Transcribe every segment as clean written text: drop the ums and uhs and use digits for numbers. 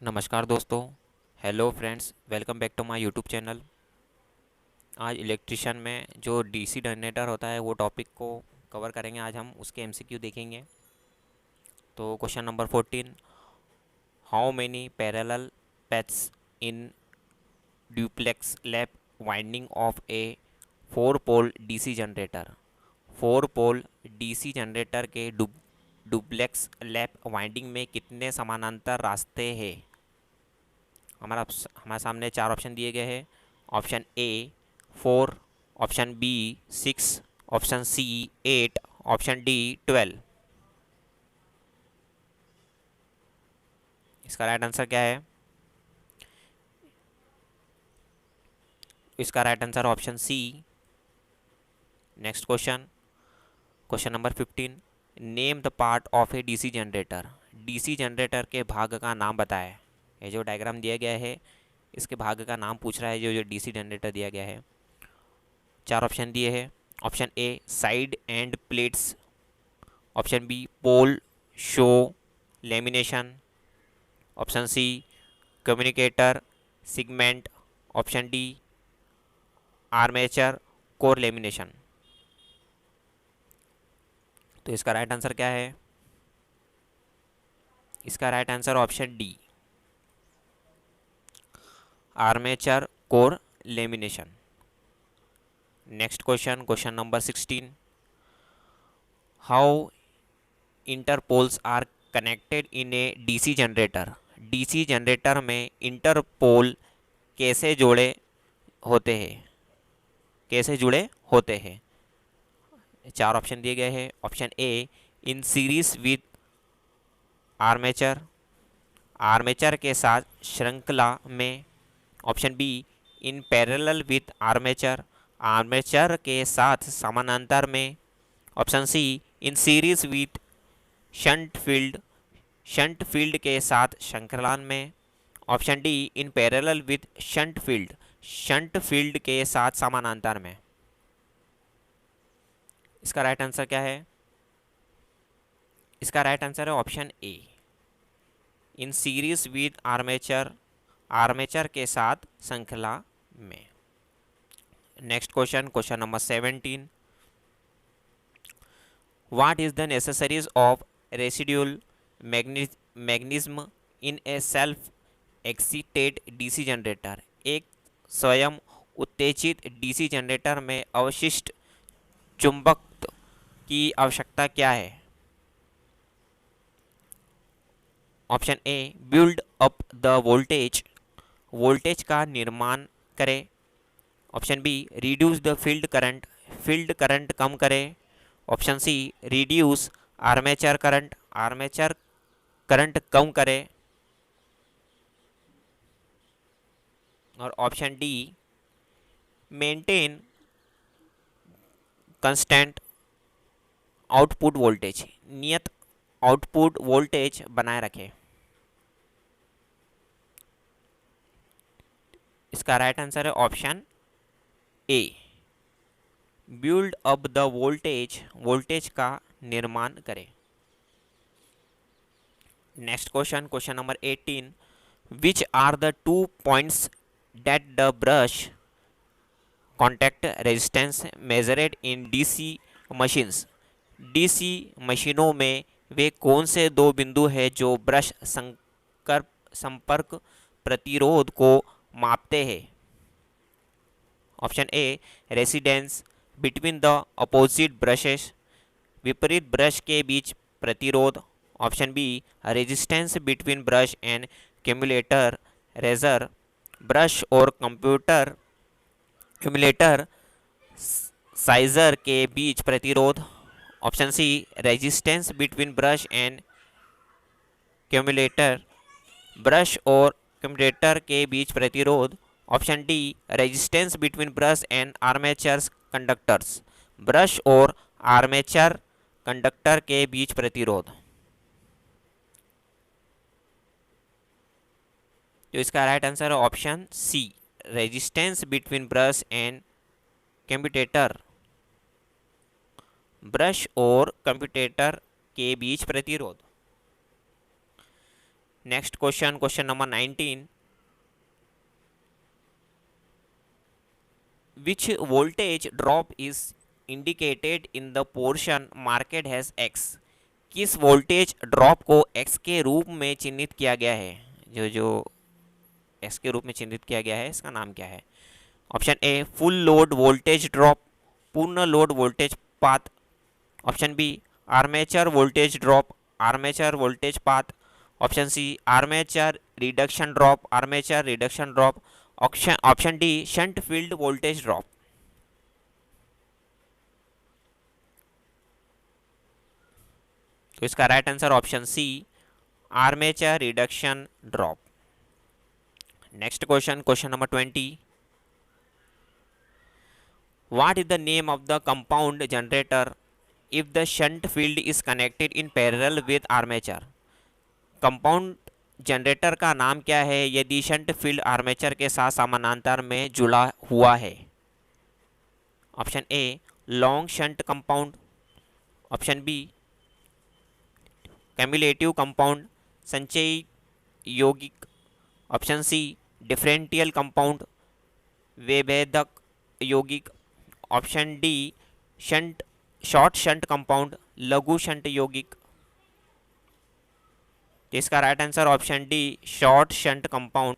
नमस्कार दोस्तों। Hello friends, welcome back to my YouTube channel. आज इलेक्ट्रिशियन में जो डीसी जनरेटर होता है वो टॉपिक को कवर करेंगे। आज हम उसके एमसीक्यू देखेंगे। तो question number 14, how many parallel paths in duplex lap winding of a 4 pole DC generator. 4 pole DC generator के डुप्लेक्स लैप वाइंडिंग में कितने समानांतर रास्ते हैं? हमारे सामने चार ऑप्शन दिए गए हैं। Option A 4, option B 6, option C 8, option D 12। इसका राइट आंसर क्या है? इसका right answer option C. Next question, question number 15, name the part of a DC generator. DC generator के भाग का नाम बताएं। ये जो डायग्राम दिया गया है इसके भाग का नाम पूछ रहा है। जो जो डीसी जनरेटर दिया गया है, चार ऑप्शन दिए हैं। Option A side end plates, option B pole shoe lamination, option C communicator segment, option D armature core lamination. तो इसका राइट आंसर क्या है? इसका right answer option D, armature core lamination. Next question, question number 16, how interpoles are connected in a DC generator. DC generator में interpole कैसे जोड़े होते हैं? कैसे जुड़े होते हैं? चार ऑप्शन दिए गए हैं। Option A in series with armature, armature के साथ श्रृंखला में। Option B in parallel with armature, armature के साथ समानांतर में। Option C in series with shunt field, shunt field के साथ श्रृंखला में। Option D in parallel with shunt field, shunt field के साथ समानांतर में। इसका राइट आंसर क्या है? इसका राइट आंसर है option A, in series with armature, armature के साथ श्रृंखला में। Next question, question number 17, what is the necessities of residual magnetism in a self excited DC generator. एक स्वयं उत्तेजित डीसी जनरेटर में अवशिष्ट चुंबक की आवश्यकता क्या है? Option A build up the voltage, voltage का निर्माण करे। Option B reduce the field current, field current कम करे। Option C reduce armature current, armature current कम करे। और option D maintain constant output voltage, नियत आउटपुट वोल्टेज बनाए रखे। इसका राइट आंसर है option A, build up the voltage, voltage का निर्माण करें। Next question, question number 18, which are the 2 points that the brush contact resistance measured in DC machines. DC मशीनों में वे कौन से दो बिंदु हैं जो ब्रश संपर्क प्रतिरोध को मापते हैं? Option A residence between the opposite brushes, विपरीत ब्रश के बीच प्रतिरोध। Option B resistance between brush and commutator रेजर, ब्रश और कंप्यूटर क्यूमुलेटर साइजर के बीच प्रतिरोध। Option C resistance between brush and commutator, brush और क्यूमुलेटर के बीच प्रतिरोध। Option D resistance between brush and armature conductors, brush और आर्मेचर कंडक्टर के बीच प्रतिरोध। तो इसका राइट आंसर है option C, resistance between brush and कंप्यूटेटर, brush और कंप्यूटेटर के बीच प्रतिरोध। Next question, question number 19, which voltage drop is indicated in the portion marked as x? किस वोल्टेज ड्रॉप को x के रूप में चिन्हित किया गया है? जो x के रूप में चिन्हित किया गया है, इसका नाम क्या है? Option A full load voltage drop, पूर्ण load voltage path. Option B armature voltage drop, armature voltage path. Option C armature reduction drop, armature reduction drop. Option D shunt field voltage drop. तो इसका right answer option C, armature reduction drop. Next question, question number 20, what is the name of the compound generator if the shunt field is connected in parallel with armature? Compound generator का नाम क्या है यदि shunt field armature के साथ समानांतर में जुड़ा हुआ है? Option A long shunt compound. Option B cumulative compound, संचयी यौगिक। ऑप्शन सी डिफरेंशियल कंपाउंड, विभेदक यौगिक। Option D shunt short shunt compound, लघु शंट यौगिक। इसका right answer option D short shunt compound.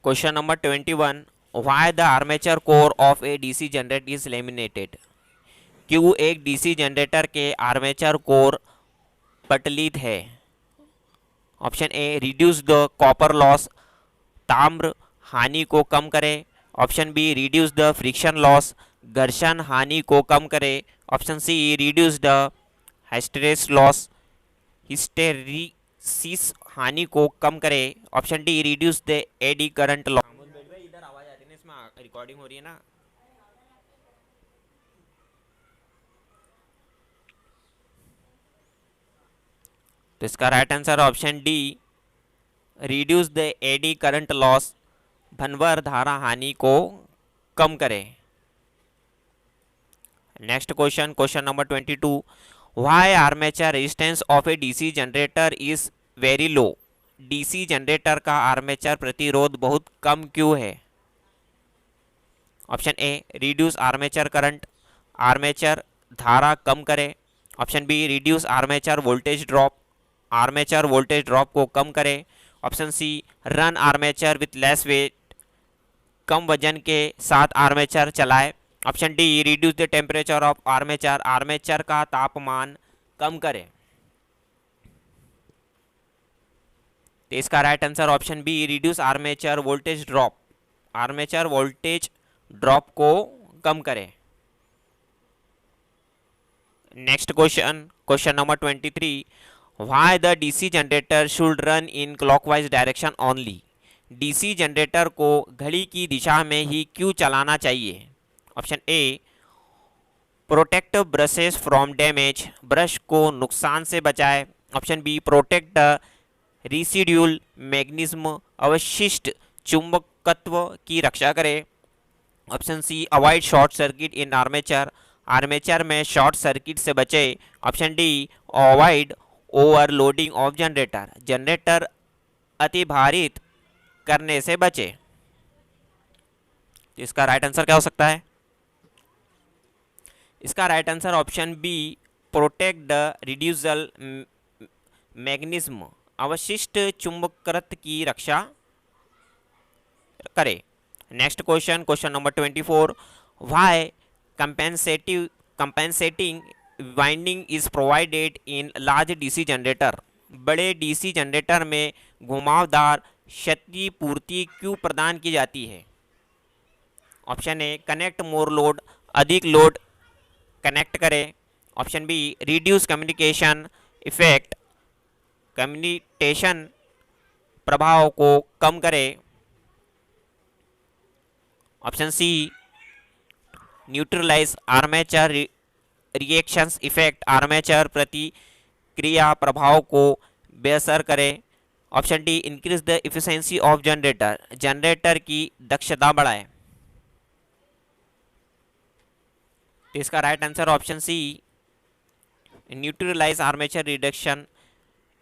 Question number 21, why the armature core of a DC generator is laminated? क्यों एक DC generator के armature core पटलित है? Option A reduce the copper loss, ताम्र हानि को कम करे। Option B reduce the friction loss, घर्षण हानि को कम करे। Option C reduce the hysteresis loss, hysteresis हानि को कम करे। Option D reduce the eddy current loss. इधर आवाज आ रही है ना, इसमें रिकॉर्डिंग हो रही है ना। तो इसका right answer option D reduce the eddy current loss, भंवर धारा हानि को कम करे। Next question, question number 22, why armature resistance of a DC generator is very low? DC generator का आर्मेचर प्रतिरोध बहुत कम क्यों है? Option A reduce armature current, armature धारा कम करे। Option B reduce armature voltage drop, armature voltage drop को कम करे। Option C run armature with less weight, कम वजन के साथ आर्मेचर चलाए। Option D reduce the temperature of armature, armature का तापमान कम करे। तो इसका right answer option B reduce armature voltage drop, armature voltage drop को कम करे। Next question, question number 23, why the DC generator should run in clockwise direction only? DC generator को घड़ी की दिशा में ही क्यों चलाना चाहिए? Option A protect brushes from damage, brush को नुकसान से बचाए। Option B protect the residual magnetism, अवशिष्ट चुंबकत्व की रक्षा करे। Option C avoid short circuit in armature, armature में शॉर्ट सर्किट से बचे। Option D avoid overloading of generator, generator अतिभारित करने से बचे। तो इसका राइट आंसर क्या हो सकता है? इसका right answer option B protect the residual magnetism, अवशिष्ट चुंबकत्व की रक्षा करे। Next question, question number 24, why compensating winding is provided in large DC generator? बड़े डीसी जनरेटर में घुमावदार क्षतिपूर्ति क्यों प्रदान की जाती है? Option A connect more load, अधिक लोड कनेक्ट करे। Option B reduce communication effect, communication प्रभाव को कम करे। Option C neutralise armature reactions effect, armature प्रतिक्रिया प्रभाव को बेअसर करे। Option D increase the efficiency of generator, generator की दक्षता बढ़ाए। तो इसका right answer option C neutralise armature reduction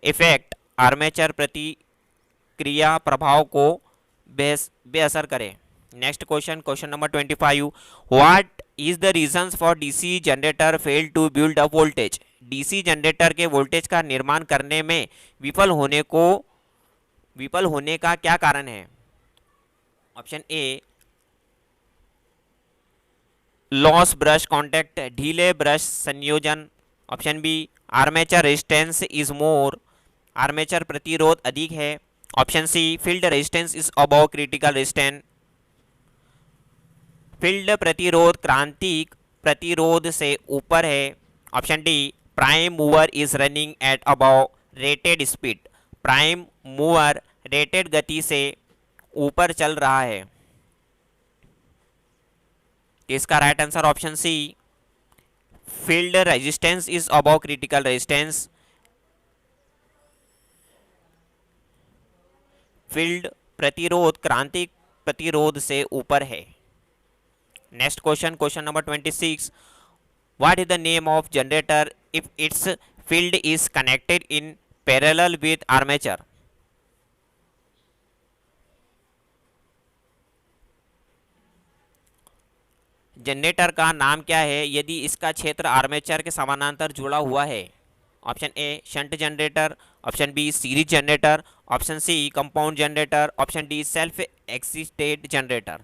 effect armature प्रतिक्रिया प्रभाव को बेअसर करे। Next question, question number 25, what is the reasons for DC generator fail to build up voltage. DC generator के वोल्टेज का निर्माण करने में विफल होने का क्या कारण है। Option A, loss brush contact, ढीले ब्रश संयोजन। Option B, armature resistance is more, armature प्रतिरोध अधिक है। Option C, field resistance is above critical resistance, field प्रतिरोध क्रांतिक प्रतिरोध से ऊपर है। Option D, prime mover is running at above rated speed, prime mover rated गति से ऊपर चल रहा है। इसका right answer option C, field resistance is above critical resistance, field प्रतिरोध क्रांतिक प्रतिरोध से ऊपर है। Next question, question number 26, what is the name of generator if it's field is connected in parallel with armature. Generator का नाम क्या है यदि इसका क्षेत्र आर्मेचर के समानांतर जुड़ा हुआ है। Option A, shunt generator. Option B, series generator. Option C, compound generator. Option D, self excited generator.